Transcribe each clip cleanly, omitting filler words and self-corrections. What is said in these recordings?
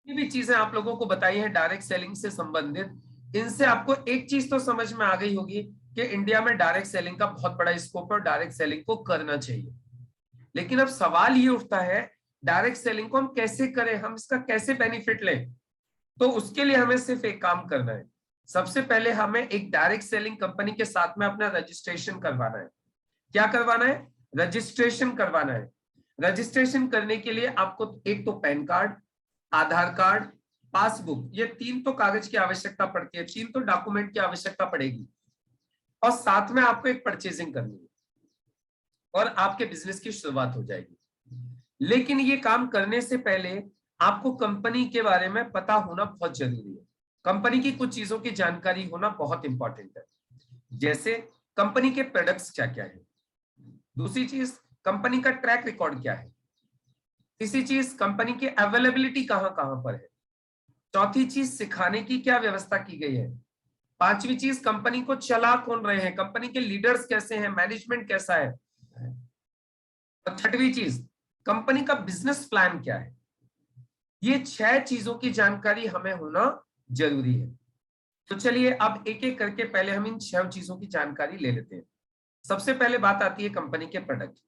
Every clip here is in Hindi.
ये भी चीजें आप लोगों को बताई है डायरेक्ट सेलिंग से संबंधित। इनसे आपको एक चीज तो समझ में आ गई होगी कि इंडिया में डायरेक्ट सेलिंग का बहुत बड़ा स्कोप है और डायरेक्ट सेलिंग को करना चाहिए। लेकिन अब सवाल ये उठता है, डायरेक्ट सेलिंग को हम कैसे करें, हम इसका कैसे बेनिफिट लें? तो उसके लिए हमें सिर्फ एक काम करना है। सबसे पहले हमें एक डायरेक्ट सेलिंग कंपनी के साथ में अपना रजिस्ट्रेशन करवाना है। क्या करवाना है? रजिस्ट्रेशन करवाना है। रजिस्ट्रेशन करने के लिए आपको एक तो पैन कार्ड, आधार कार्ड, पासबुक, ये 3 तो कागज की आवश्यकता पड़ती है, 3 तो डॉक्यूमेंट की आवश्यकता पड़ेगी। और साथ में आपको एक परचेजिंग करनी है और आपके बिजनेस की शुरुआत हो जाएगी। लेकिन ये काम करने से पहले आपको कंपनी के बारे में पता होना बहुत जरूरी है। कंपनी की कुछ चीजों की जानकारी होना बहुत इंपॉर्टेंट है। जैसे कंपनी के प्रोडक्ट्स क्या क्या है, दूसरी चीज कंपनी का ट्रैक रिकॉर्ड क्या है, तीसरी चीज कंपनी की अवेलेबिलिटी कहां कहां पर है, चौथी चीज सिखाने की क्या व्यवस्था की गई है, पांचवी चीज कंपनी को चला कौन रहे हैं, कंपनी के लीडर्स कैसे हैं, मैनेजमेंट कैसा है, और छठवीं चीज कंपनी का बिजनेस प्लान क्या है। ये 6 चीजों की जानकारी हमें होना जरूरी है। तो चलिए अब एक एक करके पहले हम इन 6 चीजों की जानकारी ले लेते हैं। सबसे पहले बात आती है कंपनी के प्रोडक्ट।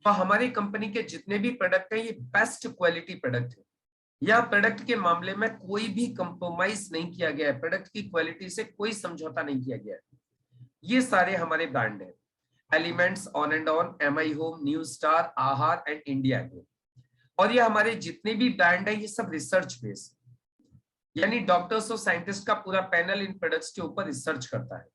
तो हमारी कंपनी के जितने भी प्रोडक्ट हैं ये बेस्ट क्वालिटी प्रोडक्ट है। यह प्रोडक्ट के मामले में कोई भी कंप्रोमाइज नहीं किया गया है, प्रोडक्ट की क्वालिटी से कोई समझौता नहीं किया गया है। ये सारे हमारे ब्रांड हैं, elements, on and on, MI home, new star, आहार एंड इंडिया ग्रो। और ये हमारे जितने भी ब्रांड है ये सब रिसर्च बेस्ड, यानी डॉक्टर्स और साइंटिस्ट का पूरा पैनल इन प्रोडक्ट्स के ऊपर रिसर्च करता है।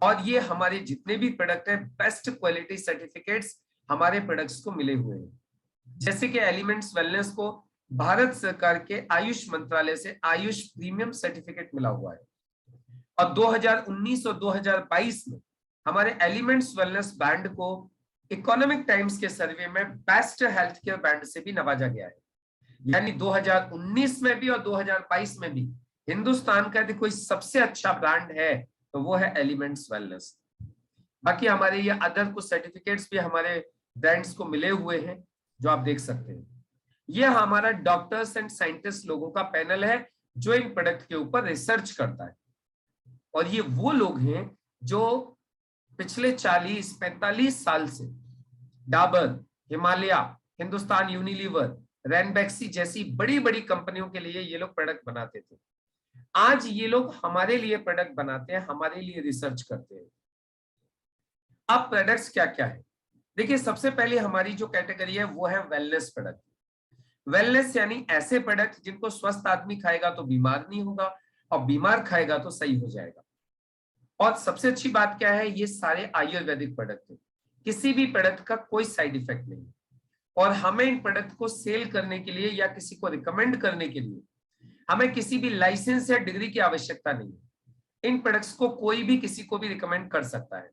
और ये हमारे जितने भी प्रोडक्ट है बेस्ट क्वालिटी सर्टिफिकेट्स हमारे प्रोडक्ट्स को मिले हुए हैं। जैसे कि एलिमेंट्स वेलनेस को भारत सरकार के आयुष मंत्रालय से आयुष प्रीमियम सर्टिफिकेट मिला हुआ है। और 2019 और 2022 में हमारे एलिमेंट्स वेलनेस ब्रांड को इकोनॉमिक टाइम्स के सर्वे में बेस्ट हेल्थ केयर ब्रांड से भी नवाजा गया है। यानी 2019 में भी और 2022 में भी हिंदुस्तान का यदि कोई सबसे अच्छा ब्रांड है तो वो है एलिमेंट्स वेलनेस। बाकी हमारे ये अदर कुछ सर्टिफिकेट्स भी हमारे ब्रांड्स को मिले हुए हैं जो आप देख सकते हैं। ये हमारा डॉक्टर्स एंड साइंटिस्ट लोगों का पैनल है जो इन प्रोडक्ट के ऊपर रिसर्च करता है। और ये वो लोग हैं जो पिछले 40-45 साल से डाबर, हिमालय, हिंदुस्तान यूनिलीवर, रैनबैक्सी जैसी बड़ी बड़ी कंपनियों के लिए ये लोग प्रोडक्ट बनाते थे। आज ये लोग हमारे लिए प्रोडक्ट बनाते हैं, हमारे लिए रिसर्च करते हैं। अब प्रोडक्ट्स क्या क्या है, देखिए सबसे पहले हमारी जो कैटेगरी है वो है वेलनेस प्रोडक्ट। वेलनेस यानी ऐसे प्रोडक्ट जिनको स्वस्थ आदमी खाएगा तो बीमार नहीं होगा और बीमार खाएगा तो सही हो जाएगा। और सबसे अच्छी बात क्या है, ये सारे आयुर्वेदिक प्रोडक्ट है, किसी भी प्रोडक्ट का कोई साइड इफेक्ट नहीं। और हमें इन प्रोडक्ट को सेल करने के लिए या किसी को रिकमेंड करने के लिए हमें किसी भी लाइसेंस या डिग्री की आवश्यकता नहीं है। इन प्रोडक्ट्स को कोई भी किसी को भी रिकमेंड कर सकता है।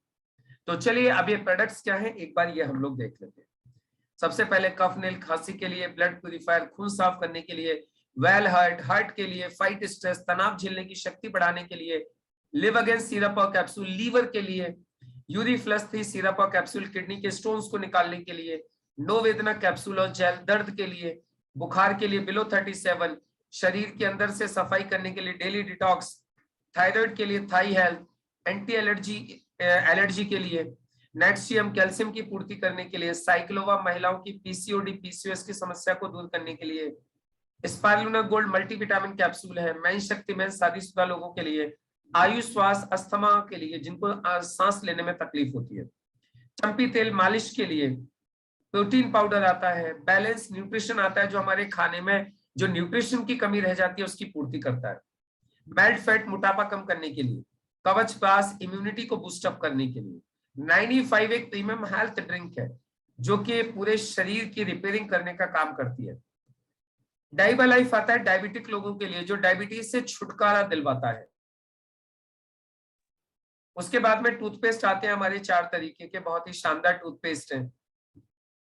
तो चलिए अब ये प्रोडक्ट्स क्या है एक बार ये हम लोग देख लेते हैं। सबसे पहले कफ, नील, खांसी के लिए, ब्लड प्यूरिफायर, खून साफ करने के लिए, वेल हार्ट, हार्ट के लिए, फाइट स्ट्रेस, तनाव झेलने की शक्ति बढ़ाने के लिए, लिव अगेंस्ट सिरप और कैप्सूल, लीवर के लिए, यूरिफ्लस-3 सिरप और कैप्सूल, किडनी के स्टोन्स को निकालने के लिए, नो वेदना कैप्सूल और जेल, दर्द के लिए, बुखार के लिए बिलो 37, शरीर के अंदर से सफाई करने के लिए डेली डिटॉक्स, थायराइड के लिए थाई हेल्थ, एंटी एलर्जी के लिए, नेट्शियम कैल्शियम की पूर्ति करने के लिए, साइक्लोवा महिलाओं की पीसीओडी पीसीओएस की समस्या को दूर करने के लिए, स्पाइरुलिना गोल्ड मल्टीविटामिन कैप्सूल है, मैं शक्ति में शादीशुदा लोगों के लिए, आयुष श्वास अस्थमा के लिए जिनको सांस लेने में तकलीफ होती है, चंपी तेल मालिश के लिए, प्रोटीन पाउडर आता है, बैलेंस न्यूट्रिशन आता है जो हमारे खाने में जो न्यूट्रिशन की कमी रह जाती है उसकी पूर्ति करता है, मेल्ट फैट मोटापा कम करने के लिए, कवच प्लस इम्यूनिटी को बूस्टअप करने के लिए, 95 एक प्रीमियम हेल्थ ड्रिंक है जो कि पूरे शरीर की रिपेयरिंग करने का काम करती है, डाइबा लाइफ आता है डायबिटिक लोगों के लिए जो डायबिटीज से छुटकारा दिलवाता है। उसके बाद में टूथपेस्ट आते हैं हमारे 4 तरीके के, बहुत ही शानदार टूथपेस्ट हैं,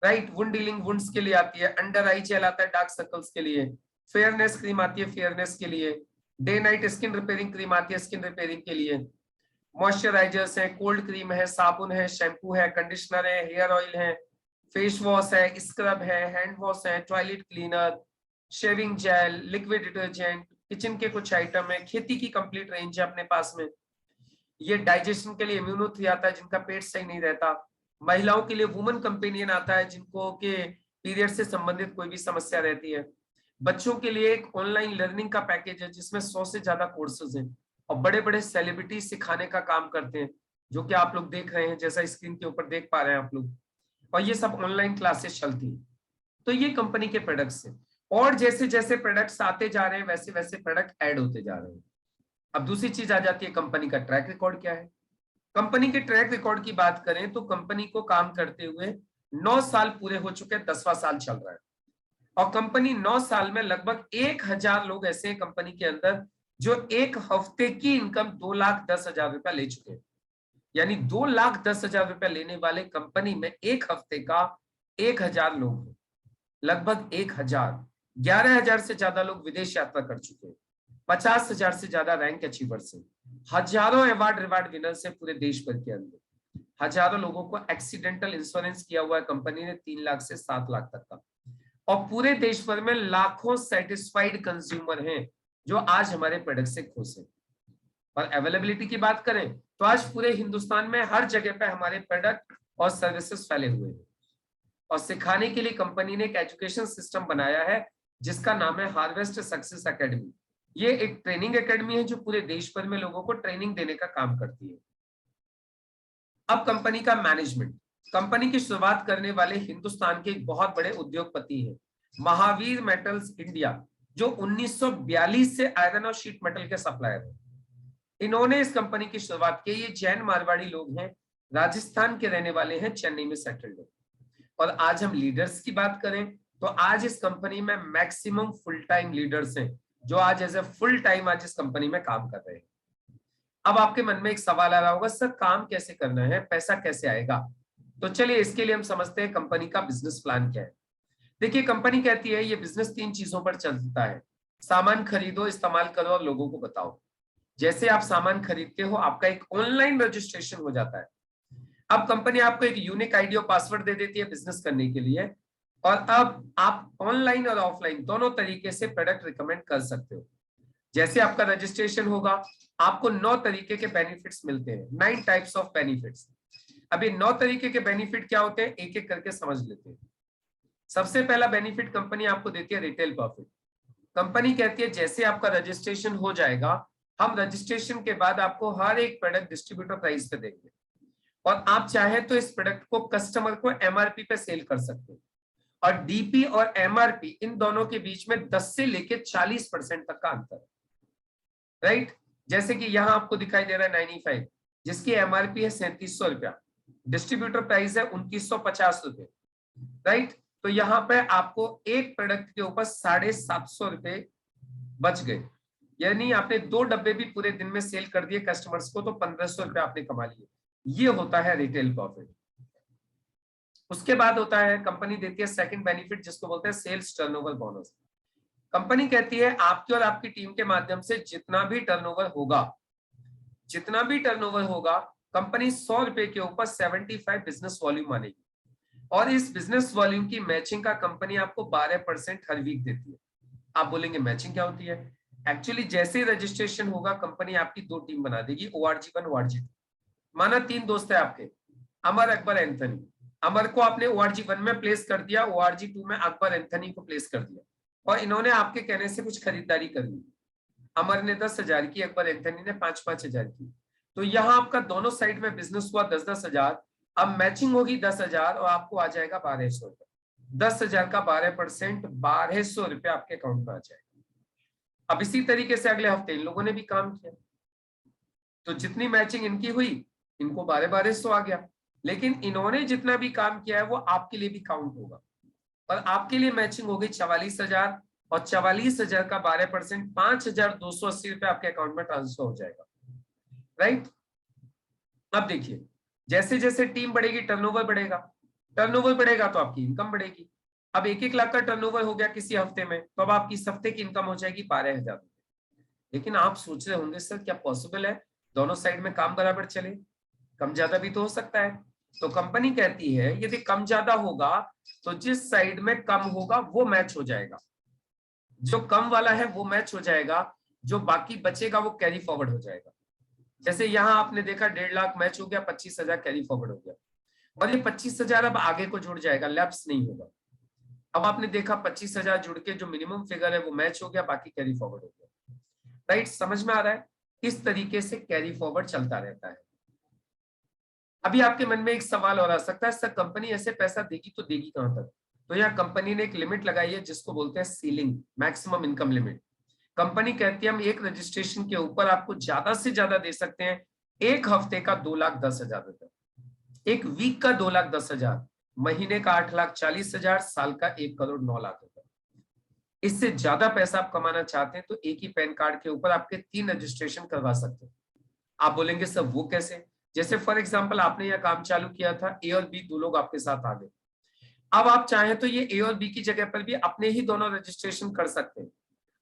राइट। वुंड डीलिंग वुंड्स के लिए आती है, अंडर आई जेल आता है डार्क सर्कल्स के लिए, फेयरनेस क्रीम आती है फेयरनेस के लिए, day night skin repairing cream आती है स्किन रिपेयरिंग के लिए, मॉइस्चराइजर्स है, कोल्ड क्रीम है, साबुन है, शैम्पू है, कंडीशनर है, हेयर ऑयल है, फेस वॉश है, स्क्रब है, हैंड वॉश है, toilet cleaner, shaving jail, liquid detergent, kitchen के कुछ आइटम है, खेती की कंप्लीट रेंज है अपने पास में। ये डाइजेशन के लिए इम्यूनो3 आता है जिनका पेट सही नहीं रहता। महिलाओं के लिए वुमन कंपेनियन आता है जिनको के पीरियड से संबंधित कोई भी समस्या रहती है। बच्चों के लिए एक ऑनलाइन लर्निंग का पैकेज है जिसमें 100 से ज्यादा कोर्सेज हैं और बड़े बड़े सेलिब्रिटी सिखाने का काम करते हैं, जो कि आप लोग देख रहे हैं, जैसा स्क्रीन के ऊपर देख पा रहे हैं आप लोग। और ये सब ऑनलाइन क्लासेस चलती है। तो ये कंपनी के प्रोडक्ट्स हैं, और जैसे जैसे प्रोडक्ट्स आते जा रहे हैं वैसे वैसे प्रोडक्ट ऐड होते जा रहे हैं। अब दूसरी चीज आ जाती है, कंपनी का ट्रैक रिकॉर्ड क्या है। कंपनी के ट्रैक रिकॉर्ड की बात करें तो कंपनी को काम करते हुए 9 साल पूरे हो चुके हैं, 10वां साल चल रहा है। और कंपनी 9 साल में लगभग 1000 लोग ऐसे हैं कंपनी के अंदर जो एक हफ्ते की इनकम 2,10,000 रुपया ले चुके हैं। यानी 2,10,000 रुपया लेने वाले कंपनी में एक हफ्ते का 1000 लोग हैं, लगभग 1000। 11,000 से ज्यादा लोग विदेश यात्रा कर चुके हैं, 50,000 से ज्यादा रैंक अचीवर्स हैं, हजारों अवार्ड रिवार्ड विनर्स हैं पूरे देश भर के अंदर। हजारों लोगों को एक्सीडेंटल इंश्योरेंस किया हुआ है कंपनी ने, 3 लाख से 7 लाख तक का। और पूरे देश भर में लाखों सेटिस्फाइड कंज्यूमर हैं जो आज हमारे प्रोडक्ट से खुश हैं। और अवेलेबिलिटी की बात करें तो आज पूरे हिंदुस्तान में हर जगह पे हमारे प्रोडक्ट और सर्विसेज फैले हुए हैं। और सिखाने के लिए कंपनी ने एक एजुकेशन सिस्टम बनाया है जिसका नाम है हार्वेस्ट सक्सेस एकेडमी। ये एक ट्रेनिंग एकेडमी है जो पूरे देश भर में लोगों को ट्रेनिंग देने का काम करती है। अब कंपनी का मैनेजमेंट। कंपनी की शुरुआत करने वाले हिंदुस्तान के एक बहुत बड़े उद्योगपति हैं, महावीर मेटल्स इंडिया, जो 1942 से आयरन और शीट मेटल के सप्लायर हैं। इन्होंने इस कंपनी की शुरुआत की। ये जैन मारवाड़ी लोग हैं, राजस्थान के रहने वाले हैं, चेन्नई में सेटल्ड है। और आज हम लीडर्स की बात करें तो आज इस कंपनी में मैक्सिमम फुल टाइम लीडर्स हैं जो आज एज ए फुल टाइम आज इस कंपनी में काम कर रहे हैं। अब आपके मन में एक सवाल आ रहा होगा, सर काम कैसे करना है, पैसा कैसे आएगा? तो चलिए इसके लिए हम समझते हैं कंपनी का बिजनेस प्लान क्या है। देखिए कंपनी कहती है ये बिजनेस 3 चीजों पर चलता है, सामान खरीदो, इस्तेमाल करो और लोगों को बताओ। जैसे आप सामान खरीदते हो आपका एक ऑनलाइन रजिस्ट्रेशन हो जाता है। अब कंपनी आपको एक यूनिक आईडी और पासवर्ड दे देती है बिजनेस करने के लिए, और अब आप ऑनलाइन और ऑफलाइन दोनों तरीके से प्रोडक्ट रिकमेंड कर सकते हो। जैसे आपका रजिस्ट्रेशन होगा आपको 9 तरीके के बेनिफिट्स मिलते हैं, 9 टाइप्स ऑफ बेनिफिट्स। अभी 9 तरीके के बेनिफिट क्या होते हैं एक एक करके समझ लेते हैं। सबसे पहला बेनिफिट कंपनी आपको देती है रिटेल प्रॉफिट। कंपनी कहती है जैसे आपका रजिस्ट्रेशन हो जाएगा हम रजिस्ट्रेशन के बाद आपको हर एक प्रोडक्ट डिस्ट्रीब्यूटर प्राइस पे देंगे, और आप चाहे तो इस प्रोडक्ट को कस्टमर को एमआरपी पे सेल कर सकते हैं। और डीपी और एमआरपी इन दोनों के बीच में 10 से लेके 40% तक का अंतर है, राइट। जैसे कि यहां आपको दिखाई दे रहा है 95, जिसकी एमआरपी है 3700 रुपया, डिस्ट्रीब्यूटर प्राइस है 2950 रुपए, राइट। तो यहाँ पे आपको एक प्रोडक्ट के ऊपर 750 रुपए बच गए, यानी आपने 2 डब्बे भी पूरे दिन में सेल कर दिए कस्टमर्स को तो 1500 रुपए आपने कमा लिए। ये होता है रिटेल प्रॉफिट। उसके बाद होता है कंपनी देती है सेकंड बेनिफिट जिसको बोलते हैं सेल्स टर्नओवर बोनस। कंपनी कहती है आपकी और आपकी टीम के माध्यम से जितना भी टर्नओवर होगा कंपनी 100 रुपए के ऊपर 75 बिजनेस वॉल्यूम मानेगी, और इस बिजनेस वॉल्यूम की मैचिंग का कंपनी आपको 12% हर वीक देती है। आप बोलेंगे मैचिंग क्या होती है? एक्चुअली जैसे ही रजिस्ट्रेशन होगा कंपनी आपकी 2 टीम बना देगी, ORG1 ORG2। माना 3 दोस्त है आपके, अमर, अकबर, एंथनी। अमर को आपने ORG1 में प्लेस कर दिया, ORG2 में अकबर, एंथनी को प्लेस कर दिया, और इन्होंने आपके कहने से कुछ खरीदारी कर ली। अमर ने 10,000 की, अकबर एंथनी ने 5,000 की। तो यहाँ आपका दोनों साइड में बिजनेस हुआ 10,000। अब मैचिंग होगी 10,000 और आपको आ जाएगा 1,200 रुपए। 10,000 का 12% 1,200 रुपए आपके अकाउंट में आ जाएगा। अब इसी तरीके से अगले हफ्ते इन लोगों ने भी काम किया, तो जितनी मैचिंग इनकी हुई इनको 12,200 आ गया, लेकिन इन्होंने जितना भी काम किया है वो आपके लिए भी काउंट होगा, और आपके लिए मैचिंग हो गई 44,000, और 44,000 का 12% 5,280 रुपए आपके अकाउंट में ट्रांसफर हो जाएगा, राइट। अब देखिए जैसे जैसे टीम बढ़ेगी टर्नओवर बढ़ेगा तो आपकी इनकम बढ़ेगी। अब 1-1 लाख का टर्नओवर हो गया किसी हफ्ते में, तो अब आपकी इस हफ्ते की इनकम हो जाएगी 12,000 रुपए। लेकिन आप सोच रहे होंगे सर क्या पॉसिबल है दोनों साइड में काम बराबर चले? कम ज्यादा भी तो हो सकता है। तो कंपनी कहती है यदि कम ज्यादा होगा तो जिस साइड में कम होगा वो मैच हो जाएगा, जो कम वाला है वो मैच हो जाएगा, जो बाकी बचेगा वो कैरी फॉरवर्ड हो जाएगा। जैसे यहाँ आपने देखा 1.5 लाख मैच हो गया, 25,000 कैरी फॉरवर्ड हो गया, और ये 25,000 अब आगे को जुड़ जाएगा, लैप्स नहीं होगा। अब आपने देखा 25,000 जुड़ के जो मिनिमम फिगर है वो मैच हो गया, बाकी कैरी फॉरवर्ड हो गया। राइट, समझ में आ रहा है? इस तरीके से कैरी फॉरवर्ड चलता रहता है। अभी आपके मन में एक सवाल और आ सकता है, सर कंपनी ऐसे पैसा देगी तो देगी कहां तक? तो यहाँ कंपनी ने एक लिमिट लगाई है जिसको बोलते हैं ceiling, maximum income limit. Company कहती है हम एक रजिस्ट्रेशन के ऊपर आपको ज्यादा से ज्यादा दे सकते हैं, एक हफ्ते का 2,10,000 रुपए, एक वीक का 2,10,000, महीने का 8,40,000, साल का 1,09,00,000 रुपए। इससे ज्यादा पैसा आप कमाना चाहते हैं तो एक ही पैन कार्ड के ऊपर आपके 3 रजिस्ट्रेशन करवा सकते हैं। आप बोलेंगे सर वो कैसे? जैसे फॉर एग्जाम्पल आपने यह काम चालू किया था, ए और बी 2 लोग आपके साथ आ गए। अब आप चाहें तो ये ए और बी की जगह पर भी अपने ही दोनों रजिस्ट्रेशन कर सकते हैं,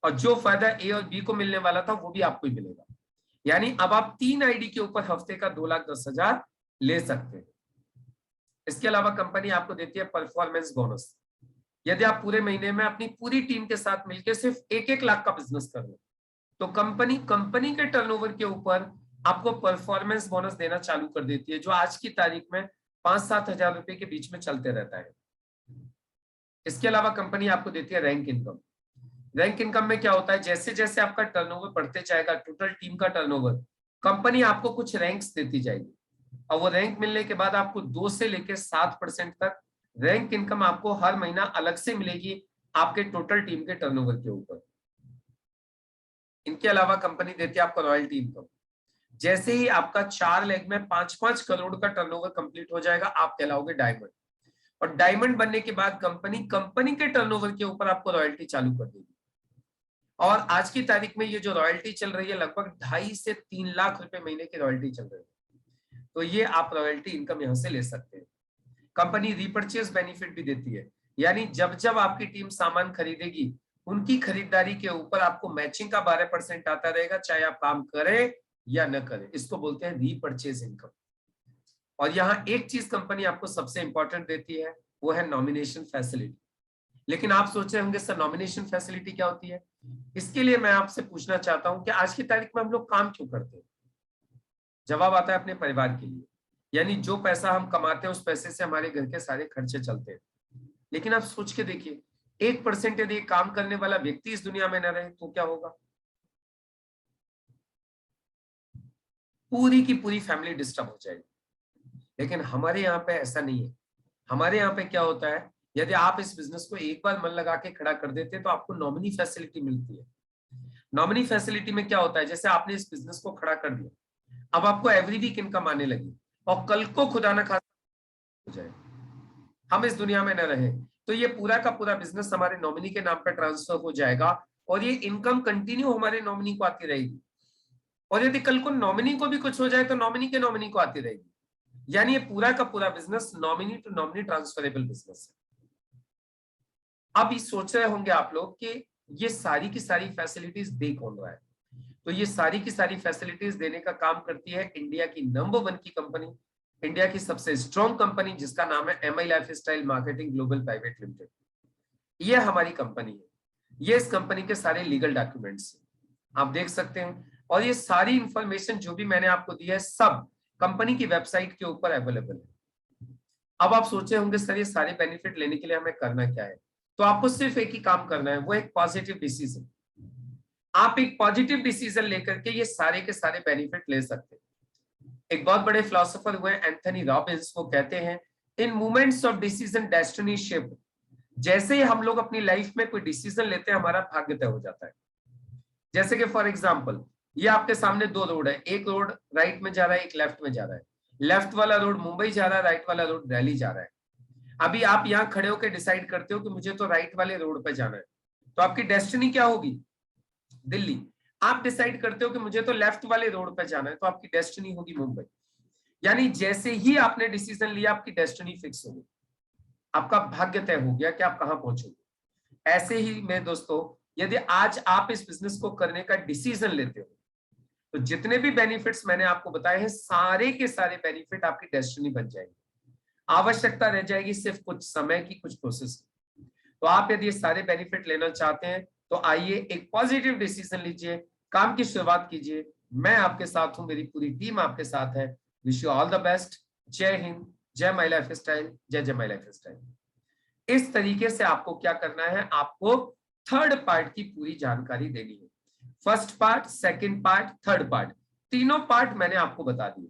और जो फायदा ए और बी को मिलने वाला था वो भी आपको ही मिलेगा। यानी अब आप 3 आईडी के ऊपर हफ्ते का 2,10,000 ले सकते हैं। इसके अलावा कंपनी आपको देती है परफॉर्मेंस बोनस। यदि आप पूरे महीने में अपनी पूरी टीम के साथ मिलकर सिर्फ 1-1 लाख का बिजनेस कर रहे तो कंपनी के टर्नओवर के ऊपर आपको परफॉर्मेंस बोनस देना चालू कर देती है, जो आज की तारीख में 5-7 हजार रुपए के बीच में चलते रहता है। इसके अलावा कंपनी आपको देती है रैंक इनकम। रैंक इनकम में क्या होता है, जैसे जैसे आपका टर्नओवर बढ़ते जाएगा, टोटल टीम का टर्नओवर, कंपनी आपको कुछ रैंक्स देती जाएगी, और वो रैंक मिलने के बाद आपको 2 से लेकर 7% तक रैंक इनकम आपको हर महीना अलग से मिलेगी आपके टोटल टीम के टर्नओवर के ऊपर। इनके अलावा कंपनी देती है आपको रॉयल्टी इनकम। जैसे ही आपका 4 लेग में 5-5 करोड़ का टर्नओवर कंप्लीट हो जाएगा, आप कहलाओगे डायमंड, और डायमंड बनने के बाद कंपनी के टर्नओवर के ऊपर आपको रॉयल्टी चालू कर देगी। और आज की तारीख में ये जो रॉयल्टी चल रही है, लगभग 2.5 से 3 लाख रुपए महीने की रॉयल्टी चल रही है। तो ये आप रॉयल्टी इनकम यहां से ले सकते हैं। कंपनी रीपर्चेस बेनिफिट भी देती है, यानी जब जब आपकी टीम सामान खरीदेगी, उनकी खरीदारी के ऊपर आपको मैचिंग का 12% आता रहेगा, चाहे आप काम करें या न करें। इसको बोलते हैं रीपर्चेस इनकम। और यहाँ एक चीज कंपनी आपको सबसे इंपॉर्टेंट देती है, वो है नॉमिनेशन फैसिलिटी। लेकिन आप सोच रहे होंगे सर नॉमिनेशन फैसिलिटी क्या होती है? इसके लिए मैं आपसे पूछना चाहता हूं कि आज की तारीख में हम लोग काम क्यों करते हैं? जवाब आता है अपने परिवार के लिए, यानी जो पैसा हम कमाते हैं उस पैसे से हमारे घर के सारे खर्चे चलते हैं। लेकिन आप सोच के देखिए, 1% यदि काम करने वाला व्यक्ति इस दुनिया में न रहे तो क्या होगा? पूरी की पूरी फैमिली डिस्टर्ब हो जाएगी। लेकिन हमारे यहाँ पे ऐसा नहीं है। हमारे यहाँ पे क्या होता है, यदि आप इस बिजनेस को एक बार मन लगा के खड़ा कर देते हैं तो आपको नॉमिनी फैसिलिटी मिलती है। नॉमिनी फैसिलिटी में क्या होता है, जैसे आपने इस बिजनेस को खड़ा कर दिया, अब आपको एवरी वीक इनकम आने लगी, और कल को खुदा ना खास्ता हो जाए, हम इस दुनिया में न रहे, तो ये पूरा का पूरा बिजनेस हमारे नॉमिनी के नाम पर ट्रांसफर हो जाएगा, और ये इनकम कंटिन्यू हमारे नॉमिनी को आती रहेगी। और यदि कल को नॉमिनी को भी कुछ हो जाए तो नॉमिनी के नॉमिनी को आती रहेगी। यानी ये पूरा का पूरा business nominee to nominee transferable business है। अब ये सोच रहे होंगे आप लोग कि ये सारी की सारी फैसिलिटीज दे कौन रहा है? तो ये सारी की सारी फैसिलिटीज देने का काम करती है इंडिया की नंबर 1 की कंपनी, इंडिया की सबसे स्ट्रॉन्ग कंपनी, जिसका नाम है MI lifestyle marketing global private limited. ये हमारी कंपनी है। ये इस कंपनी के सारे लीगल डॉक्यूमेंट्स आप देख सकते हैं, और ये सारी इंफॉर्मेशन जो भी मैंने आपको दी है सब कंपनी की वेबसाइट के ऊपर अवेलेबल है। अब आप सोचे होंगे सर ये सारे बेनिफिट लेने के लिए हमें करना क्या है? तो आपको सिर्फ एक ही काम करना है, वो एक पॉजिटिव डिसीजन। आप एक पॉजिटिव डिसीजन लेकर के ये सारे के सारे बेनिफिट ले सकते हैं। एक बहुत बड़े फिलोसोफर हुए एंथनी रॉबिन्स, वो कहते हैं in moments of decision destiny shift. जैसे ही हम लोग अपनी लाइफ में कोई डिसीजन लेते हैं, हमारा भाग्य तय हो जाता है। जैसे कि फॉर एग्जाम्पल, ये आपके सामने 2 रोड है, एक रोड राइट में जा रहा है, एक लेफ्ट में जा रहा है। लेफ्ट वाला रोड मुंबई जा रहा है, राइट वाला रोड दिल्ली जा रहा है। अभी आप यहाँ खड़े होकर डिसाइड करते हो कि मुझे तो राइट वाले रोड पे जाना है, तो आपकी डेस्टिनी क्या होगी? दिल्ली। आप डिसाइड करते हो कि मुझे तो लेफ्ट वाले रोड पे जाना है, तो आपकी डेस्टिनी होगी मुंबई। यानी जैसे ही आपने डिसीजन लिया, आपकी डेस्टिनी फिक्स होगी, आपका भाग्य तय हो गया कि आप कहां पहुंचोगे। ऐसे ही मेरे दोस्तों, यदि आज आप इस बिजनेस को करने का डिसीजन लेते हो, तो जितने भी बेनिफिट्स मैंने आपको बताए हैं, सारे के सारे बेनिफिट आपकी डेस्टिनी बन जाएंगे। आवश्यकता रह जाएगी सिर्फ कुछ समय की, कुछ प्रोसेस की। तो आप यदि ये सारे बेनिफिट लेना चाहते हैं तो आइए एक पॉजिटिव डिसीजन लीजिए, काम की शुरुआत कीजिए। मैं आपके साथ हूं, मेरी पूरी टीम आपके साथ है। Wish you all the best. जय हिंद, जय माई लाइफ स्टाइल, जय जय माई लाइफ स्टाइल। इस तरीके से आपको क्या करना है, आपको थर्ड पार्ट की पूरी जानकारी देनी है। First part, second part, third part, तीनों पार्ट मैंने आपको बता दिए।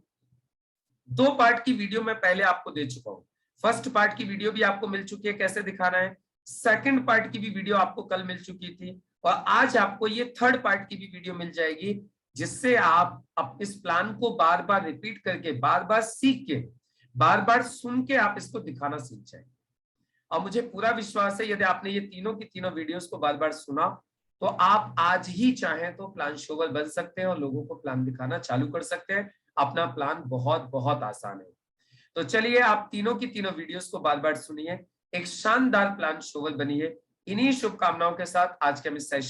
2 पार्ट की वीडियो मैं पहले आपको दे चुका हूं। फर्स्ट पार्ट की वीडियो भी आपको मिल चुकी है कैसे दिखाना है, सेकंड पार्ट की भी वीडियो आपको कल मिल चुकी थी, और आज आपको ये थर्ड पार्ट की भी वीडियो मिल जाएगी, जिससे आप इस प्लान को बार बार रिपीट करके, बार बार सीख के, बार बार सुन के आप इसको दिखाना सीख जाए। और मुझे पूरा विश्वास है यदि आपने ये तीनों की तीनों वीडियोस को बार बार सुना तो आप आज ही चाहें तो प्लान शोवर बन सकते हैं और लोगों को प्लान दिखाना चालू कर सकते हैं। अपना प्लान बहुत बहुत आसान है। तो चलिए, आप तीनों की तीनों वीडियोस को बार बार सुनिए, एक शानदार प्लान शोवर बनिए। इन्हीं शुभकामनाओं के साथ आज के हम इस सेशन